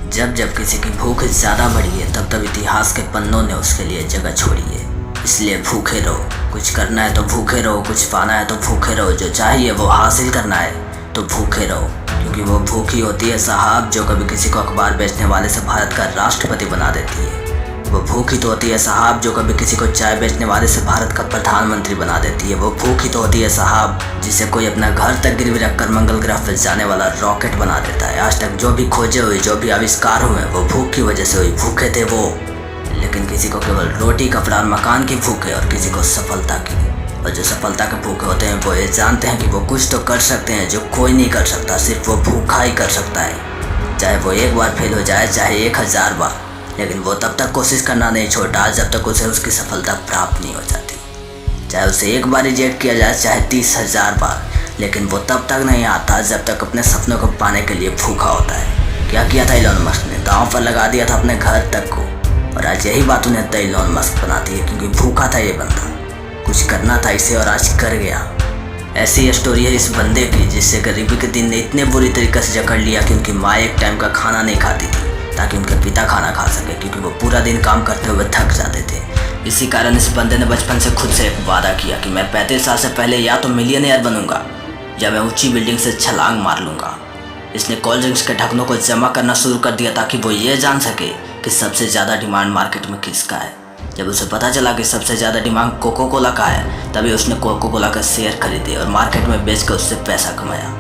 जब जब किसी की भूख ज़्यादा बढ़ी है तब तब इतिहास के पन्नों ने उसके लिए जगह छोड़ी है। इसलिए भूखे रहो, कुछ करना है तो भूखे रहो, कुछ पाना है तो भूखे रहो, जो चाहिए वो हासिल करना है तो भूखे रहो। क्योंकि वो भूखी होती है साहब जो कभी किसी को अखबार बेचने वाले से भारत का राष्ट्रपति बना देती है। वो भूखी तो होती है साहब जो कभी किसी को चाय बेचने वाले से भारत का प्रधानमंत्री बना देती है। वो भूखी तो होती है साहब जिसे कोई अपना घर तक गिरवी रखकर मंगल ग्रह पर जाने वाला रॉकेट बना देता है। आज तक जो भी खोजे हुए, जो भी आविष्कार हुए, वो भूख की वजह से हुई। भूखे थे वो, लेकिन किसी को केवल रोटी, कपड़ा और मकान की भूख है और किसी को सफलता की। और जो सफलता के भूखे होते हैं वो ये जानते हैं कि वो कुछ तो कर सकते हैं जो कोई नहीं कर सकता, सिर्फ वो भूखा ही कर सकता है। चाहे वो एक बार फेल हो जाए, चाहे 1000 बार, लेकिन वो तब तक कोशिश करना नहीं छोड़ता जब तक उसे उसकी सफलता प्राप्त नहीं हो जाती। चाहे उसे एक बार रिजेक्ट किया जाए, चाहे 30,000 बार, लेकिन वो तब तक नहीं आता जब तक अपने सपनों को पाने के लिए भूखा होता है। क्या किया था इलॉन मस्क ने? दांव पर लगा दिया था अपने घर तक को, और आज यही बात उन्हें तो इलॉन मस्क बनाती है क्योंकि भूखा था ये बंदा। कुछ करना था इसे और आज कर गया। ऐसी स्टोरी है इस बंदे की जिससे गरीबी के दिन ने इतने बुरी तरीके से जकड़ लिया कि उनकी माँ एक टाइम का खाना नहीं खाती थी ताकि उनके पिता खाना खा सके, क्योंकि वो पूरा दिन काम करते हुए थक जाते थे। इसी कारण इस बंदे ने बचपन से खुद से एक वादा किया कि मैं 35 साल से पहले या तो मिलियनेयर बनूंगा या मैं ऊंची बिल्डिंग से छलांग मार लूंगा। इसने कोल्ड ड्रिंक्स के ढक्कनों को जमा करना शुरू कर दिया ताकि वो ये जान सके कि सबसे ज़्यादा डिमांड मार्केट में किसका है। जब उसे पता चला कि सबसे ज़्यादा डिमांड कोको कोला का है, तभी उसने कोको कोला का शेयर खरीदे और मार्केट में बेच कर उससे पैसा कमाया।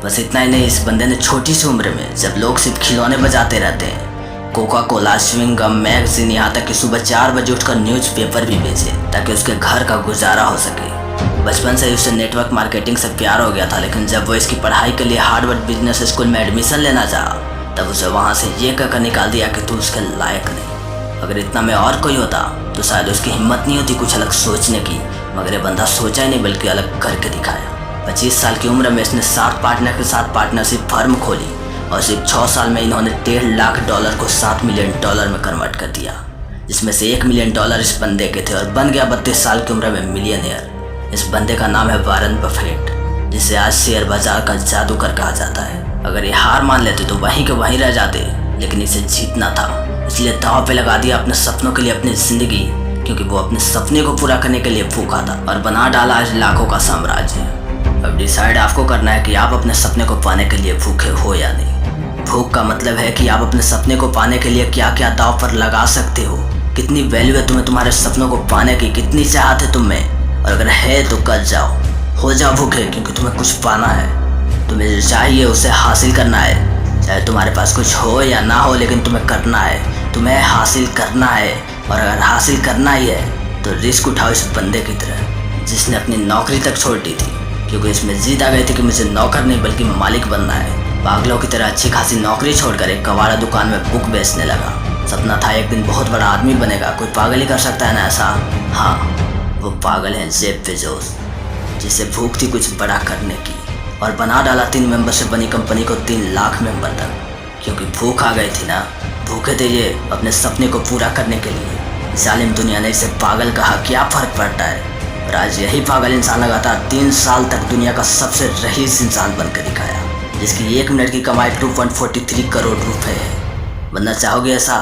बस इतना ही नहीं, इस बंदे ने छोटी सी उम्र में, जब लोग सिर्फ खिलौने बजाते रहते हैं, कोका कोला, च्युइंगम, मैगजीन, यहाँ तक कि सुबह 4 बजे उठकर न्यूज़पेपर भी बेचे ताकि उसके घर का गुजारा हो सके। बचपन से ही उसे नेटवर्क मार्केटिंग से प्यार हो गया था, लेकिन जब वो इसकी पढ़ाई के लिए हार्वर्ड बिजनेस स्कूल में एडमिशन लेना चाहा तब उसे वहाँ से ये कहकर निकाल दिया कि तू उसके लायक नहीं। अगर इतना में और कोई होता तो शायद उसकी हिम्मत नहीं होती कुछ अलग सोचने की, मगर ये बंदा सोचा ही नहीं बल्कि अलग करके दिखाया। 25 साल की उम्र में इसने 7 पार्टनर के साथ पार्टनरशिप फर्म खोली और सिर्फ 6 साल में इन्होंने $1.5 लाख को $7 मिलियन में कन्वर्ट कर दिया, जिसमें से $1 मिलियन इस बंदे के थे, और बन गया 32 साल की उम्र में मिलियनेयर। इस बंदे का नाम है वॉरेन बफेट, जिसे आज शेयर बाजार का जादूगर कहा जाता है। अगर ये हार मान लेते तो वहीं के वहीं रह जाते, लेकिन इसे जीतना था, इसलिए दांव पे लगा दिया अपने सपनों के लिए अपनी जिंदगी, क्योंकि वो अपने सपने को पूरा करने के लिए भूखा था और बना डाला आज लाखों का साम्राज्य। अब डिसाइड आपको करना है कि आप अपने सपने को पाने के लिए भूखे हो या नहीं। भूख का मतलब है कि आप अपने सपने को पाने के लिए क्या क्या दांव पर लगा सकते हो, कितनी वैल्यू है तुम्हें तुम्हारे सपनों को पाने की, कितनी चाहत है तुम में, और अगर है तो कर जाओ, हो जाओ भूखे, क्योंकि तुम्हें कुछ पाना है। तुम्हें जो चाहिए उसे हासिल करना है, चाहे तुम्हारे पास कुछ हो या ना हो, लेकिन तुम्हें करना है, तुम्हें हासिल करना है। और अगर हासिल करना ही है तो रिस्क उठाओ इस बंदे की तरह जिसने अपनी नौकरी तक छोड़ दी थी, क्योंकि इसमें जीत आ गई थी कि मुझे नौकर नहीं बल्कि मालिक बनना है। पागलों की तरह अच्छी खासी नौकरी छोड़कर एक कबाड़ा दुकान में बुक बेचने लगा। सपना था एक दिन बहुत बड़ा आदमी बनेगा। कोई पागल ही कर सकता है ना ऐसा? हाँ, वो पागल है जेफ बेजोस, जिसे भूख थी कुछ बड़ा करने की, और बना डाला 3 मेंबर से बनी कंपनी को 3 लाख मेंबर तक, क्योंकि भूख आ गई थी ना। भूखे थे ये अपने सपने को पूरा करने के लिए। जालिम दुनिया ने इसे पागल कहा, क्या फर्क पड़ता है? और आज यही पागल इंसान लगातार 3 साल तक दुनिया का सबसे रईस इंसान बनकर दिखाया, जिसकी 1 मिनट की कमाई 2.43 करोड़ रुपए है। बनना चाहोगे ऐसा?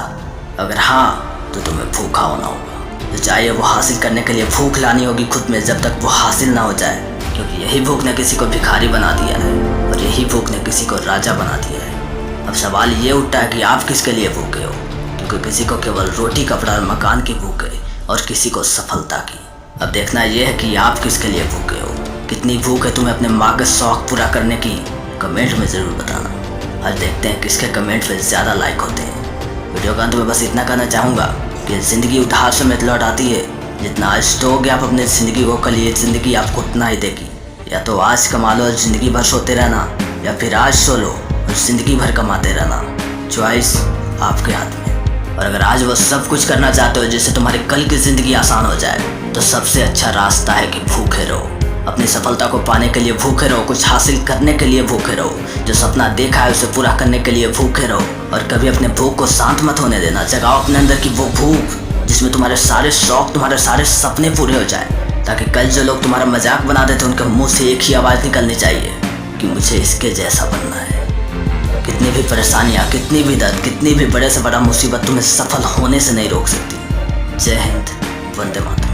अगर हाँ तो तुम्हें भूखा होना होगा। जो चाहिए वो हासिल करने के लिए भूख लानी होगी खुद में जब तक वो हासिल ना हो जाए, क्योंकि यही भूख ने किसी को भिखारी बना दिया है और यही भूख ने किसी को राजा बना दिया है। अब सवाल ये उठता है कि आप किसके लिए भूखे हो, क्योंकि किसी को केवल रोटी, कपड़ा और मकान की भूख है और किसी को सफलता की। अब देखना यह है कि आप किसके लिए भूखे हो। कितनी भूख है तुम्हें अपने माँ के शौक पूरा करने की? कमेंट में ज़रूर बताना। आज देखते हैं किसके कमेंट पे ज़्यादा लाइक होते हैं। वीडियो का अंत में बस इतना कहना चाहूँगा कि ज़िंदगी उधार से मत लौट आती है। जितना आज दोगे आप अपनी ज़िंदगी को, कल ये ज़िंदगी आपको उतना ही देगी। या तो आज कमा लो और ज़िंदगी भर सोते रहना, या फिर आज सो लो और ज़िंदगी भर कमाते रहना। चॉइस आपके हाथ में। और अगर आज वो सब कुछ करना चाहते हो जिससे तुम्हारी कल की ज़िंदगी आसान हो जाए, तो सबसे अच्छा रास्ता है कि भूखे रहो। अपनी सफलता को पाने के लिए भूखे रहो, कुछ हासिल करने के लिए भूखे रहो, जो सपना देखा है उसे पूरा करने के लिए भूखे रहो। और कभी अपने भूख को शांत मत होने देना। जगाओ अपने अंदर की वो भूख जिसमें तुम्हारे सारे शौक, तुम्हारे सारे सपने पूरे हो जाए, ताकि कल जो लोग तुम्हारा मजाक बना देते उनके मुंह से एक ही आवाज़ निकलनी चाहिए कि मुझे इसके जैसा बनना है। कितनी भी परेशानियाँ, कितनी भी दर्द, कितनी भी बड़े से बड़ा मुसीबत तुम्हें सफल होने से नहीं रोक सकती। जय हिंद, वंदे मातरम।